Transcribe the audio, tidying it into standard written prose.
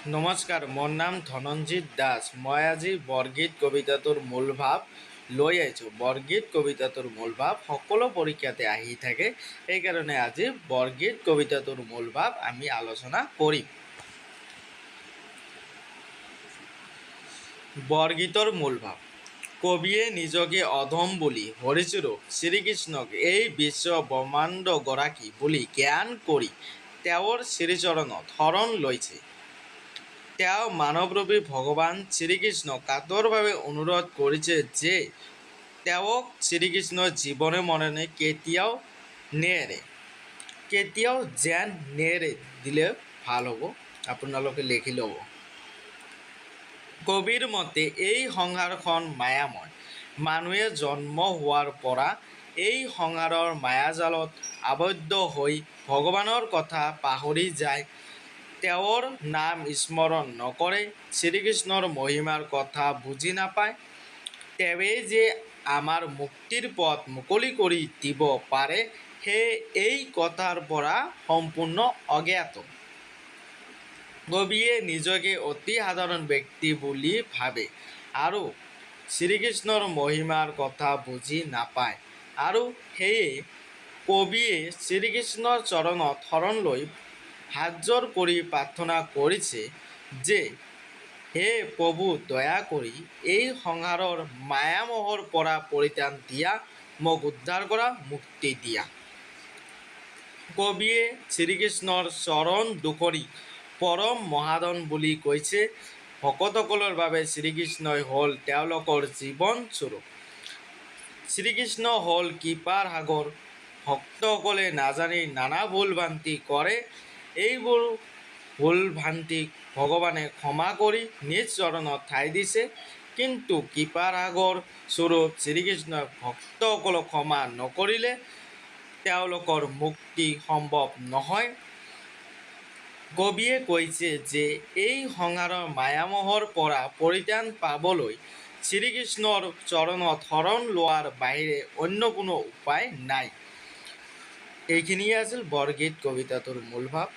নমস্কাৰ, মোৰ নাম ধনঞ্জিত দাস। মই আজি বৰগীত কবিতাটোৰ মূল ভাৱ লৈ আহিছোঁ। বৰগীত কবিতাটোৰ মূল ভাৱ সকলো পৰীক্ষাতে আহি থাকে, সেইকাৰণে আজি বৰগীত কবিতাটোৰ মূল ভাৱ আমি আলোচনা কৰিম। বৰগীতৰ মূল ভাৱ। কবিয়ে নিজকে অধম বুলি হৰিস্বৰূপ শ্ৰীকৃষ্ণক এই বিশ্ব ব্ৰহ্মাণ্ড গৰাকী বুলি জ্ঞান কৰি তেওঁৰ শ্ৰীচৰণত শৰণ লৈছে। তেওঁ মানৱৰূপী ভগৱান শ্ৰীকৃষ্ণক কাতৰভাৱে অনুৰোধ কৰিছে যে তেওঁক শ্ৰীকৃষ্ণৰ জীৱনে মৰণে কেতিয়াও নেৰে, কেতিয়াও যেন নেৰে দিলে ভাল হ'ব। আপোনালোকে লিখি ল'ব। কবিৰ মতে এই সংসাৰখন মায়াময়। মানুহে জন্ম হোৱাৰ পৰা এই সংসাৰৰ মায়াজালত আবদ্ধ হৈ ভগৱানৰ কথা পাহৰি যায়, তেওঁৰ নাম স্মৰণ নকৰে, শ্ৰীকৃষ্ণৰ মহিমাৰ কথা বুজি নাপায়। তেওঁৱেই যে আমাৰ মুক্তিৰ পথ মুকলি কৰি দিব পাৰে, সেয়ে এই কথাৰ পৰা সম্পূৰ্ণ অজ্ঞাত। কবিয়ে নিজকে অতি সাধাৰণ ব্যক্তি বুলি ভাবে আৰু শ্ৰীকৃষ্ণৰ মহিমাৰ কথা বুজি নাপায়, আৰু সেয়ে কবিয়ে শ্ৰীকৃষ্ণৰ চৰণত শৰণ লৈ হাতযোৰ কৰি প্ৰাৰ্থনা কৰিছে যে হে প্ৰভু, দয়া কৰি এই সংসাৰৰ মায়ামোহৰ পৰা পৰিত্ৰাণ দিয়া, মোক উদ্ধাৰ কৰা, মুক্তি দিয়া। কবিয়ে শ্ৰীকৃষ্ণৰ চৰণ দুখৰি পৰম মহাধন বুলি কৈছে। ভকতসকলৰ বাবে শ্ৰীকৃষ্ণই হ'ল তেওঁলোকৰ জীৱন স্বৰূপ। শ্ৰীকৃষ্ণ হ'ল কৃপাৰ সাগৰ। ভক্তসকলে নাজানি নানা ভুল ভ্ৰান্তি কৰে। এইবোৰ ভুল ভ্ৰান্তিক ভগৱানে ক্ষমা কৰি নিজ চৰণত ঠাই দিছে। কিন্তু কৃপাৰ সাগৰ স্বৰূপ শ্ৰীকৃষ্ণই ভক্তসকলক ক্ষমা নকৰিলে তেওঁলোকৰ মুক্তি সম্ভৱ নহয়। কবিয়ে কৈছে যে এই সংসাৰৰ মায়ামোহৰ পৰা পৰিত্ৰাণ পাবলৈ শ্ৰীকৃষ্ণৰ চৰণত শৰণ লোৱাৰ বাহিৰে অন্য কোনো উপায় নাই। এইখিনিয়ে আছিল বৰগীত কবিতাটোৰ মূল ভাৱ।